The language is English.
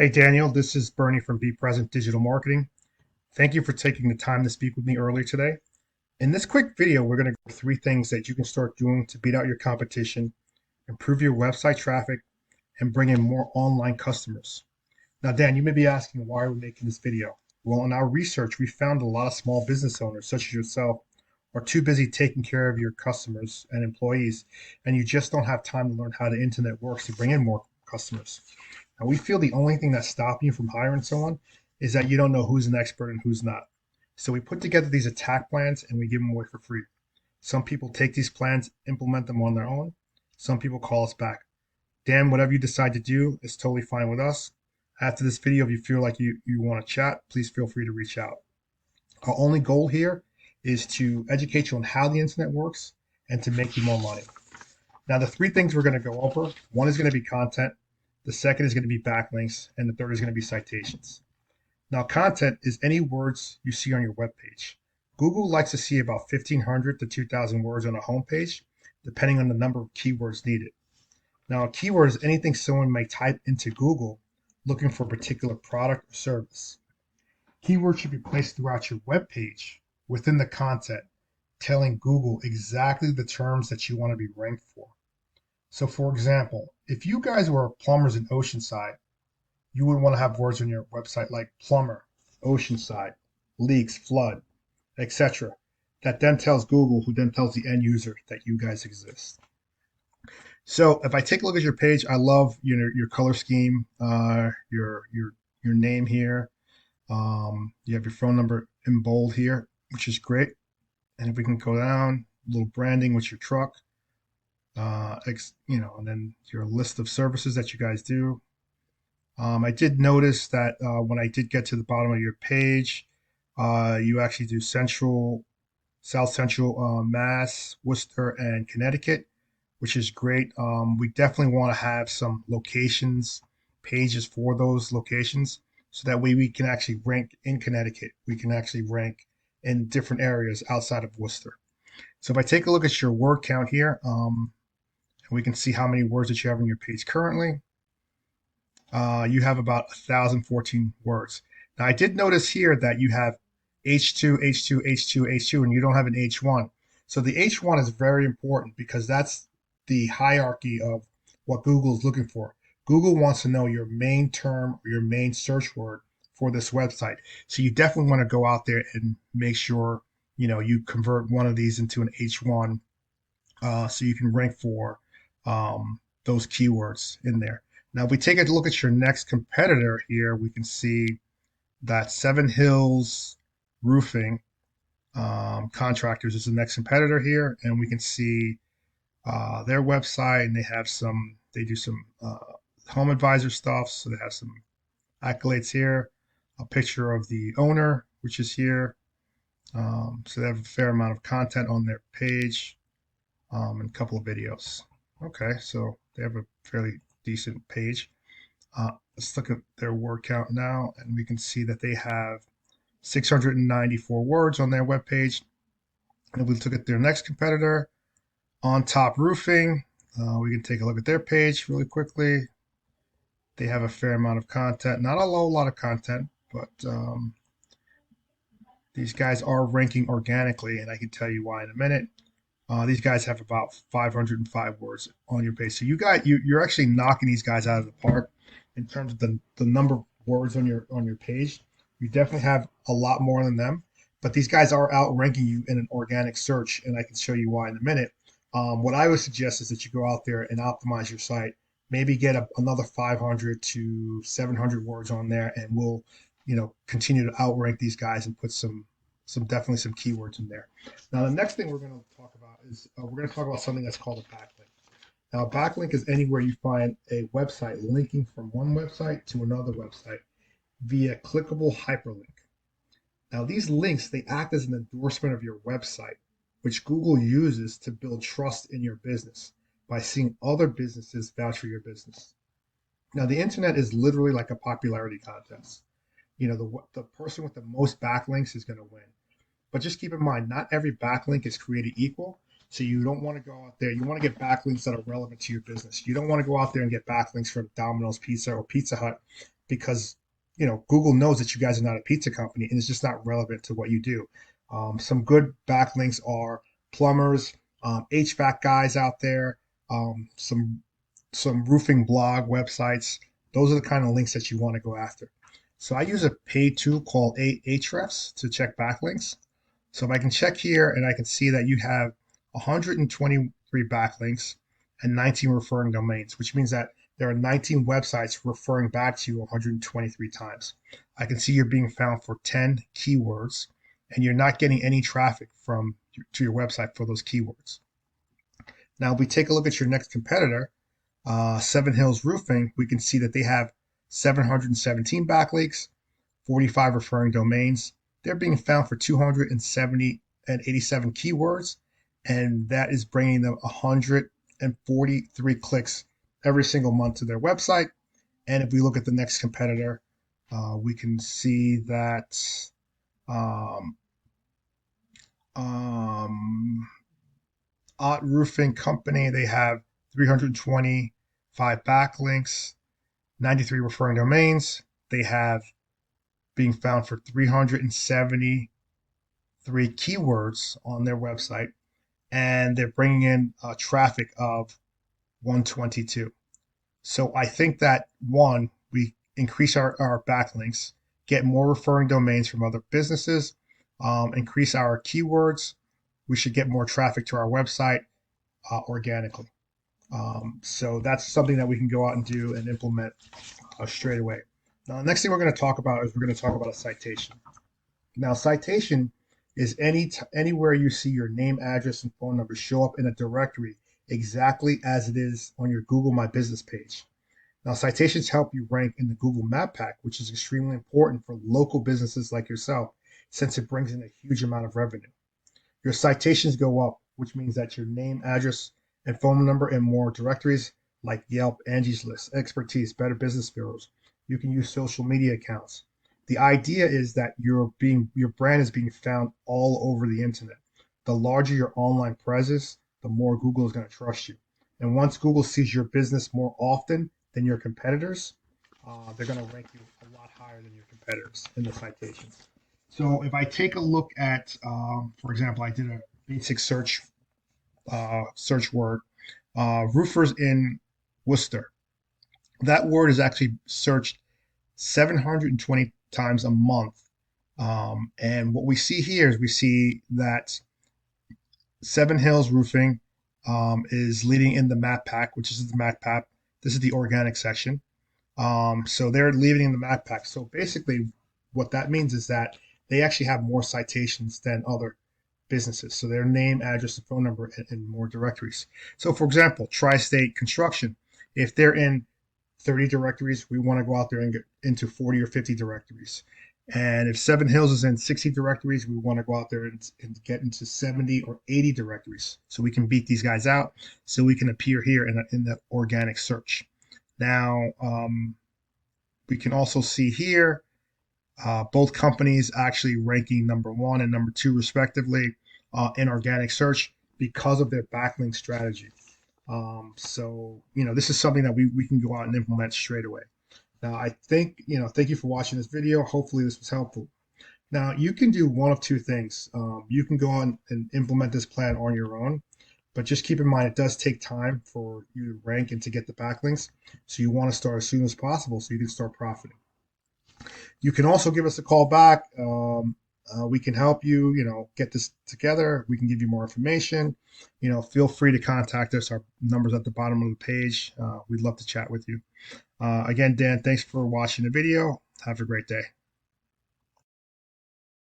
Hey Daniel, this is Bernie from Bepresent Digital Marketing. Thank you for taking the time to speak with me earlier today. In this quick video, we're going to go through 3 things that you can start doing to beat out your competition, improve your website traffic, and bring in more online customers. Now, Dan, you may be asking why we're making this video. Well, in our research, we found a lot of small business owners, such as yourself, are too busy taking care of your customers and employees, and you just don't have time to learn how the internet works to bring in more customers. And we feel the only thing that's stopping you from hiring someone is that you don't know who's an expert and who's not. So we put together these attack plans and we give them away for free. Some people take these plans, implement them on their own. Some people call us back. Dan, whatever you decide to do is totally fine with us. After this video, if you feel like you want to chat, please feel free to reach out. Our only goal here is to educate you on how the internet works and to make you more money. Now, the 3 things we're going to go over, one is going to be content, the second is going to be backlinks, and the third is going to be citations. Now, content is any words you see on your web page. Google likes to see about 1,500 to 2,000 words on a homepage, depending on the number of keywords needed. Now, a keyword is anything someone may type into Google looking for a particular product or service. Keywords should be placed throughout your web page within the content, telling Google exactly the terms that you want to be ranked for. So, for example, if you guys were plumbers in Oceanside, you would want to have words on your website like plumber, Oceanside, leaks, flood, etc. That then tells Google, who then tells the end user that you guys exist. So, if I take a look at your page, I love your color scheme, your name here. You have your phone number in bold here, which is great. And if we can go down, a little branding with your truck. And then your list of services that you guys do. I did notice that when I did get to the bottom of your page, you actually do South Central, Mass, Worcester, and Connecticut, which is great. We definitely want to have some locations, pages for those locations, so that way we can actually rank in Connecticut. We can actually rank in different areas outside of Worcester. So if I take a look at your word count here, we can see how many words that you have on your page currently. You have about 1,014 words. Now, I did notice here that you have H2, H2, H2, H2, and you don't have an H1. So the H1 is very important because that's the hierarchy of what Google is looking for. Google wants to know your main term or your main search word for this website. So you definitely want to go out there and make sure you convert one of these into an H1, so you can rank for those keywords in there. Now, if we take a look at your next competitor here, we can see that Seven Hills Roofing Contractors is the next competitor here, and we can see their website, and they do some home advisor stuff. So they have some accolades here, a picture of the owner, which is here. So they have a fair amount of content on their page, and a couple of videos. Okay, so they have a fairly decent page. Let's look at their word count now, and we can see that they have 694 words on their webpage. And if we look at their next competitor, On Top Roofing, we can take a look at their page really quickly. They have a fair amount of content, not a lot of content, but these guys are ranking organically, and I can tell you why in a minute. These guys have about 505 words on your page. So you're actually knocking these guys out of the park in terms of the number of words on your page. You definitely have a lot more than them, but these guys are outranking you in an organic search, and I can show you why in a minute. What I would suggest is that you go out there and optimize your site. Maybe get another 500 to 700 words on there, and we'll continue to outrank these guys and put definitely some keywords in there. Now, the next thing we're going to talk about is we're going to talk about something that's called a backlink. Now, a backlink is anywhere you find a website linking from one website to another website via clickable hyperlink. Now, these links, they act as an endorsement of your website, which Google uses to build trust in your business by seeing other businesses vouch for your business. Now, the internet is literally like a popularity contest. The person with the most backlinks is going to win. But just keep in mind, not every backlink is created equal. So you don't want to go out there. You want to get backlinks that are relevant to your business. You don't want to go out there and get backlinks from Domino's Pizza or Pizza Hut because Google knows that you guys are not a pizza company and it's just not relevant to what you do. Some good backlinks are plumbers, HVAC guys out there, some roofing blog websites. Those are the kind of links that you want to go after. So I use a paid tool called Ahrefs to check backlinks. So if I can check here and I can see that you have 123 backlinks and 19 referring domains, which means that there are 19 websites referring back to you 123 times. I can see you're being found for 10 keywords and you're not getting any traffic to your website for those keywords. Now, if we take a look at your next competitor, Seven Hills Roofing, we can see that they have 717 backlinks, 45 referring domains. They're being found for 270 and 87 keywords, and that is bringing them 143 clicks every single month to their website. And if we look at the next competitor, we can see that Ott Roofing Company, they have 325 backlinks, 93 referring domains. They have being found for 373 keywords on their website, and they're bringing in traffic of 122. So I think that one, we increase our backlinks, get more referring domains from other businesses, increase our keywords. We should get more traffic to our website organically. So that's something that we can go out and do and implement straight away. Now, the next thing we're going to talk about is we're going to talk about a citation. Now, citation is anywhere you see your name, address, and phone number show up in a directory exactly as it is on your Google My Business page. Now, citations help you rank in the Google Map Pack, which is extremely important for local businesses like yourself, since it brings in a huge amount of revenue. Your citations go up, which means that your name, address, and phone number in more directories like Yelp, Angie's List, Expertise, Better Business Bureaus. You can use social media accounts. The idea is that your brand is being found all over the internet. The larger your online presence, the more Google is going to trust you. And once Google sees your business more often than your competitors, they're going to rank you a lot higher than your competitors in the citations. So if I take a look at, for example, I did a basic search word, roofers in Worcester. That word is actually searched 720 times a month. And what we see here is we see that Seven Hills Roofing is leading in the map pack, which is the map pack. This is the organic section. So they're leading in the map pack. So basically, what that means is that they actually have more citations than other businesses. So their name, address, and phone number in more directories. So for example, Tri-State Construction, if they're in 30 directories, we want to go out there and get into 40 or 50 directories. And if Seven Hills is in 60 directories, we want to go out there and get into 70 or 80 directories. So we can beat these guys out, so we can appear here in the organic search. Now, we can also see here both companies actually ranking number 1 and number 2 respectively in organic search because of their backlink strategy. So this is something that we can go out and implement straight away. Now, I think, thank you for watching this video. Hopefully this was helpful. Now, you can do one of two things. You can go on and implement this plan on your own, but just keep in mind it does take time for you to rank and to get the backlinks. So you want to start as soon as possible so you can start profiting. You can also give us a call back. We can help you, get this together. We can give you more information. Feel free to contact us. Our number's at the bottom of the page. We'd love to chat with you. Again, Dan, thanks for watching the video. Have a great day.